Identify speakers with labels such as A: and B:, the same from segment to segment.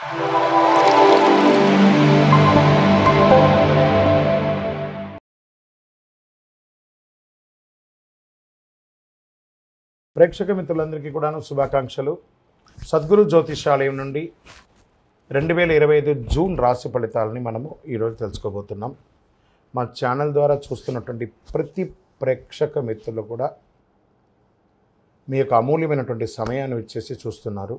A: ప్రేక్షక మిత్రులందరికీ కూడాను శుభాకాంక్షలు. సద్గురు జ్యోతిషాలయం నుండి 2025 జూన్ రాశి ఫలితాలని మనము ఈరోజు తెలుసుకోబోతున్నాం. మా ఛానల్ ద్వారా చూస్తున్నటువంటి ప్రతి ప్రేక్షక మిత్రులు కూడా మీ యొక్క అమూల్యమైనటువంటి సమయాన్ని ఇచ్చేసి చూస్తున్నారు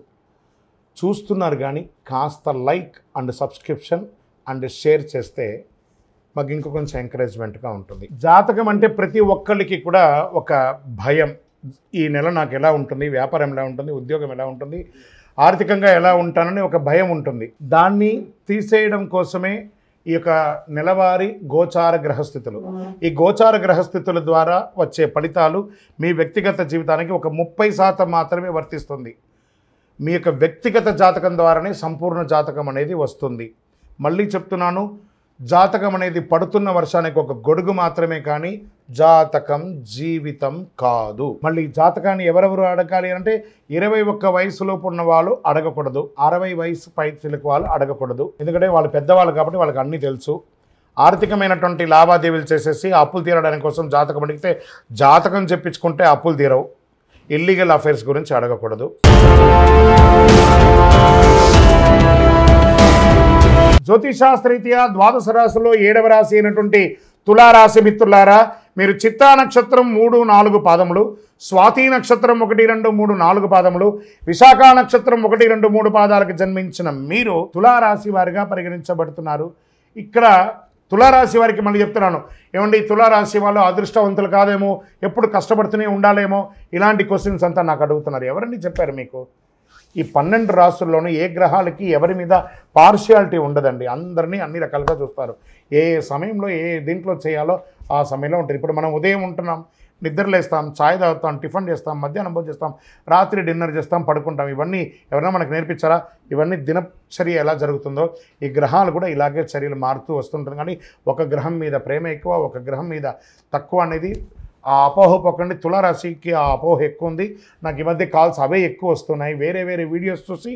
A: కానీ కాస్త like and subscription and share చేస్తే మాకు ఇంకో కొంచెం ఎంకరేజ్మెంట్గా ఉంటుంది. జాతకం అంటే ప్రతి ఒక్కరికి కూడా ఒక భయం. ఈ నెల నాకు ఎలా ఉంటుంది, వ్యాపారం ఎలా ఉంటుంది, ఉద్యోగం ఎలా ఉంటుంది, ఆర్థికంగా ఎలా ఉంటానని ఒక భయం ఉంటుంది. దాన్ని తీసేయడం కోసమే ఈ యొక్క నెలవారీ గోచార గ్రహస్థితులు. ఈ గోచార గ్రహస్థితుల ద్వారా వచ్చే ఫలితాలు మీ వ్యక్తిగత జీవితానికి ఒక 30% మాత్రమే వర్తిస్తుంది. మీ యొక్క వ్యక్తిగత జాతకం ద్వారానే సంపూర్ణ జాతకం అనేది వస్తుంది. మళ్ళీ చెప్తున్నాను, జాతకం అనేది పడుతున్న వర్షానికి ఒక గొడుగు మాత్రమే, కానీ జాతకం జీవితం కాదు. మళ్ళీ జాతకాన్ని ఎవరెవరు అడగాలి అంటే 21 వయసులోపు ఉన్న వాళ్ళు అడగకూడదు, 60 వయసు పైచిలకు వాళ్ళు అడగకూడదు. ఎందుకంటే వాళ్ళు పెద్దవాళ్ళు కాబట్టి వాళ్ళకి అన్నీ తెలుసు. ఆర్థికమైనటువంటి లావాదేవీలు చేసేసి అప్పులు తీరడానికి కోసం జాతకం అడిగితే జాతకం చెప్పించుకుంటే అప్పులు తీరవు. ఇల్లీగల్ అఫైర్స్ గురించి అడగకూడదు. జ్యోతిషాస్త్రరీత్యా ద్వాదశ రాశిలో 7వ రాశి అయినటువంటి తులారాశి మిత్రులారా, మీరు చిత్తా నక్షత్రం 3, 4 పాదములు, స్వాతి నక్షత్రం 1, 2, 3, 4 పాదములు, విశాఖ నక్షత్రం 1, 2, 3 పాదాలకు జన్మించిన మీరు తులారాశి వారిగా పరిగణించబడుతున్నారు. ఇక్కడ తులారాశి వారికి మళ్ళీ చెప్తున్నాను, ఏమండి తులారాశి వాళ్ళు అదృష్టవంతులు కాదేమో, ఎప్పుడు కష్టపడుతూనే ఉండాలేమో, ఇలాంటి క్వశ్చన్స్ అంతా నాకు అడుగుతున్నారు. ఎవరండి చెప్పారు మీకు? ఈ 12 రాశుల్లోనూ ఏ గ్రహాలకి ఎవరి మీద పార్షియాలిటీ ఉండదండి. అందరినీ అన్ని రకాలుగా చూస్తారు. ఏ సమయంలో ఏ దీంట్లో చేయాలో ఆ సమయంలో ఉంటుంది. ఇప్పుడు మనం ఉదయం ఉంటున్నాం, నిద్రలేస్తాం, ఛాయ్ తాగుతాం, టిఫిన్ చేస్తాం, మధ్యాహ్నం భోజనం చేస్తాం, రాత్రి డిన్నర్ చేస్తాం, పడుకుంటాం. ఇవన్నీ ఎవరైనా మనకు నేర్పించారా? ఇవన్నీ దినచర్య ఎలా జరుగుతుందో ఈ గ్రహాలు కూడా ఇలాగే చర్యలు మారుతూ వస్తుంటుంది. కానీ ఒక గ్రహం మీద ప్రేమ ఎక్కువ, ఒక గ్రహం మీద తక్కువ అనేది ఆ అపోహ పోకండి. తులారాశికి ఆ అపోహ ఎక్కువ ఉంది. నాకు ఈ మధ్య కాల్స్ అవే ఎక్కువ వస్తున్నాయి. వేరే వీడియోస్ చూసి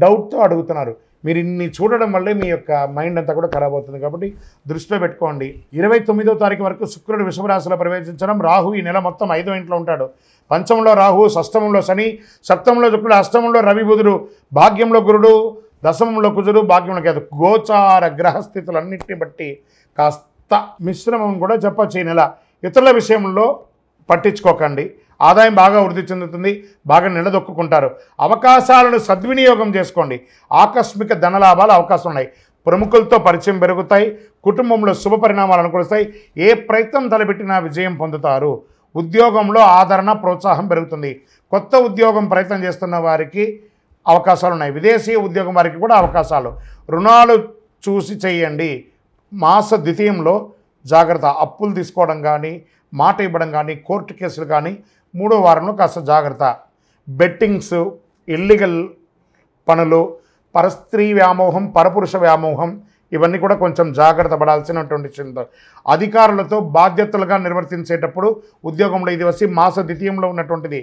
A: డౌట్తో అడుగుతున్నారు. మీరు ఇన్ని చూడడం వల్లే మీ యొక్క మైండ్ అంతా కూడా ఖరాబ్ అవుతుంది. కాబట్టి దృష్టిలో పెట్టుకోండి. 29వ తారీఖు వరకు శుక్రుడు వృషభ రాశిలో ప్రవేశించడం. రాహు ఈ నెల మొత్తం 5వ ఇంట్లో ఉంటాడు. పంచమంలో రాహు, షష్టమంలో శని, సప్తమంలో శుక్రుడు, అష్టమంలో రవి బుధుడు, భాగ్యంలో గురుడు, దశమంలో కుజుడు, భాగ్యంలో కేతు. గోచార గ్రహస్థితులన్నింటిని బట్టి కాస్త మిశ్రమం కూడా చెప్పచ్చు ఈ నెల. ఇతరుల విషయంలో పట్టించుకోకండి. ఆదాయం బాగా వృద్ధి చెందుతుంది, బాగా నిలదొక్కుంటారు. అవకాశాలను సద్వినియోగం చేసుకోండి. ఆకస్మిక ధనలాభాలు అవకాశం ఉన్నాయి. ప్రముఖులతో పరిచయం పెరుగుతాయి. కుటుంబంలో శుభ పరిణామాలు అనుకూలిస్తాయి. ఏ ప్రయత్నం తలపెట్టినా విజయం పొందుతారు. ఉద్యోగంలో ఆదరణ, ప్రోత్సాహం పెరుగుతుంది. కొత్త ఉద్యోగం ప్రయత్నం చేస్తున్న వారికి అవకాశాలు ఉన్నాయి. విదేశీ ఉద్యోగం వారికి కూడా అవకాశాలు. రుణాలు చూసి చేయండి. మాస ద్వితీయంలో జాగ్రత్త. అప్పులు తీసుకోవడం కానీ, మాట ఇవ్వడం కానీ, కోర్టు కేసులు కానీ 3వ వారంలో కాస్త జాగ్రత్త. బెట్టింగ్స్, ఇల్లీగల్ పనులు, పరస్త్రీ వ్యామోహం, పరపురుష వ్యామోహం, ఇవన్నీ కూడా కొంచెం జాగ్రత్త పడాల్సినటువంటి చింత. అధికారులతో బాధ్యతలుగా నిర్వర్తించేటప్పుడు ఉద్యోగంలో ఇది వచ్చి మాస ద్వితీయంలో ఉన్నటువంటిది.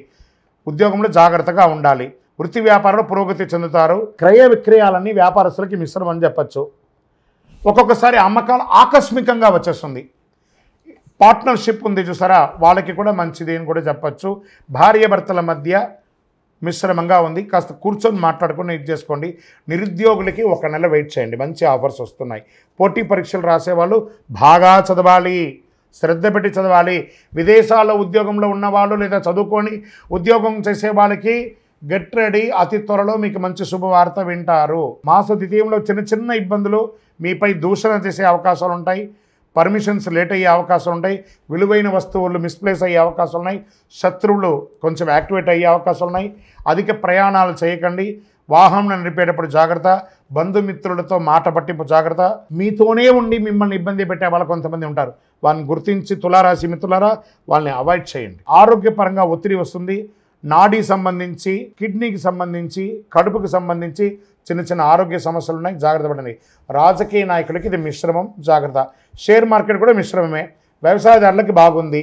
A: ఉద్యోగంలో జాగ్రత్తగా ఉండాలి. వృత్తి వ్యాపారంలో పురోగతి చెందుతారు. క్రయ విక్రయాలన్నీ వ్యాపారస్తులకి మిశ్రమం అని చెప్పచ్చు. ఒక్కొక్కసారి అమ్మకాలు ఆకస్మికంగా వచ్చేస్తుంది. పార్ట్నర్షిప్ ఉంది చూసారా, వాళ్ళకి కూడా మంచిది అని కూడా చెప్పచ్చు. భార్యాభర్తల మధ్య మిశ్రమంగా ఉంది. కాస్త కూర్చొని మాట్లాడుకుని ఇది చేసుకోండి. నిరుద్యోగులకి 1 నెల వెయిట్ చేయండి, మంచి ఆఫర్స్ వస్తున్నాయి. పోటీ పరీక్షలు రాసేవాళ్ళు బాగా చదవాలి, శ్రద్ధ పెట్టి చదవాలి. విదేశాల్లో ఉద్యోగంలో ఉన్నవాళ్ళు లేదా చదువుకొని ఉద్యోగం చేసే వాళ్ళకి గెట్ రెడీ. అతి త్వరలో మీకు మంచి శుభవార్త వింటారు. మాస ద్వితీయంలో చిన్న ఇబ్బందులు, మీపై దూషణ చేసే అవకాశాలు ఉంటాయి. పర్మిషన్స్ లేట్ అయ్యే అవకాశాలు ఉంటాయి. విలువైన వస్తువులు మిస్ప్లేస్ అయ్యే అవకాశాలు ఉన్నాయి. శత్రువులు కొంచెం యాక్టివేట్ అయ్యే అవకాశాలు ఉన్నాయి. అధిక ప్రయాణాలు చేయకండి. వాహనం నడిపేటప్పుడు జాగ్రత్త. బంధుమిత్రులతో మాట పట్టింపు జాగ్రత్త. మీతోనే ఉండి మిమ్మల్ని ఇబ్బంది పెట్టే వాళ్ళు కొంతమంది ఉంటారు. వాళ్ళని గుర్తించి తులారాశి మిత్రులారా వాళ్ళని అవాయిడ్ చేయండి. ఆరోగ్యపరంగా ఒత్తిడి వస్తుంది. నాడీ సంబంధించి, కిడ్నీకి సంబంధించి, కడుపుకి సంబంధించి చిన్న ఆరోగ్య సమస్యలు ఉన్నాయి, జాగ్రత్త పడండి. రాజకీయ నాయకులకి ఇది మిశ్రమం, జాగ్రత్త. షేర్ మార్కెట్ కూడా మిశ్రమమే. వ్యవసాయదారులకి బాగుంది.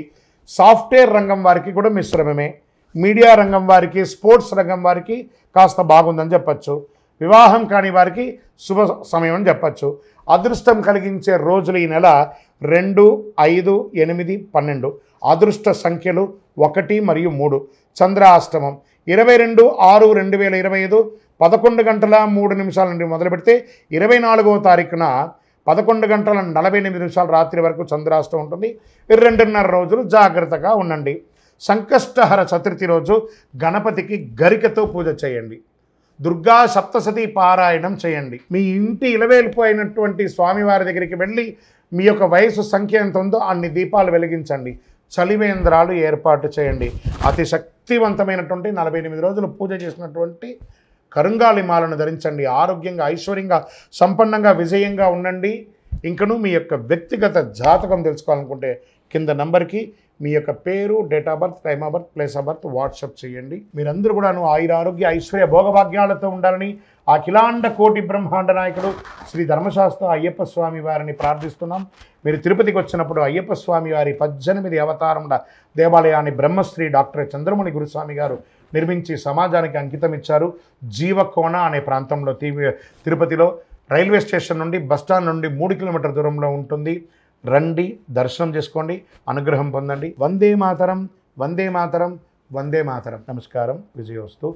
A: సాఫ్ట్వేర్ రంగం వారికి కూడా మిశ్రమమే. మీడియా రంగం వారికి, స్పోర్ట్స్ రంగం వారికి కాస్త బాగుందని చెప్పచ్చు. వివాహం కాని వారికి శుభ సమయం అని చెప్పచ్చు. అదృష్టం కలిగించే రోజులు ఈ నెల 2, 5, 8, 12. అదృష్ట సంఖ్యలు 1 మరియు 3. చంద్రాష్టమం 22/6/2025 11:03 నుండి మొదలు పెడితే 24వ తారీఖున 11:48 రాత్రి వరకు చంద్రాష్టమం ఉంటుంది. 2.5 రోజులు జాగ్రత్తగా ఉండండి. సంకష్టహర చతుర్థి రోజు గణపతికి గరికతో పూజ చేయండి. దుర్గా సప్తశతి పారాయణం చేయండి. మీ ఇంటి ఇలవేల్పు అయినటువంటి స్వామివారి దగ్గరికి వెళ్ళి మీ యొక్క వయసు సంఖ్య ఎంత ఉందో అన్ని దీపాలు వెలిగించండి. చలివేంద్రాలు ఏర్పాటు చేయండి. అతి శక్తివంతమైనటువంటి 48 రోజులు పూజ చేసినటువంటి కరుంగాలి మాలను ధరించండి. ఆరోగ్యంగా, ఐశ్వర్యంగా, సంపన్నంగా, విజయంగా ఉండండి. ఇంకను మీ యొక్క వ్యక్తిగత జాతకం తెలుసుకోవాలనుకుంటే కింద నంబర్కి మీ యొక్క పేరు, date of birth, time of birth, place of birth WhatsApp చేయండి. మీరందరూ కూడాను ఆయురారోగ్య ఐశ్వర్య భోగభాగ్యాలతో ఉండాలని అఖిలాండ కోటి బ్రహ్మాండ నాయకుడు శ్రీ ధర్మశాస్త్ర అయ్యప్ప స్వామి వారిని ప్రార్థిస్తున్నాం. మీరు తిరుపతికి వచ్చినప్పుడు అయ్యప్ప స్వామి వారి 18 అవతారముల దేవాలయాన్ని బ్రహ్మశ్రీ డాక్టర్ చంద్రమణి గురుస్వామి గారు నిర్మించి సమాజానికి అంకితం ఇచ్చారు. జీవకోణ అనే ప్రాంతంలో తిరుపతిలో రైల్వే స్టేషన్ నుండి బస్టాండ్ నుండి 3 కిలోమీటర్ల దూరంలో ఉంటుంది. రండి, దర్శనం చేసుకోండి, అనుగ్రహం పొందండి. వందే మాతరం, వందే మాతరం, వందే మాతరం. నమస్కారం. విజయోస్తు.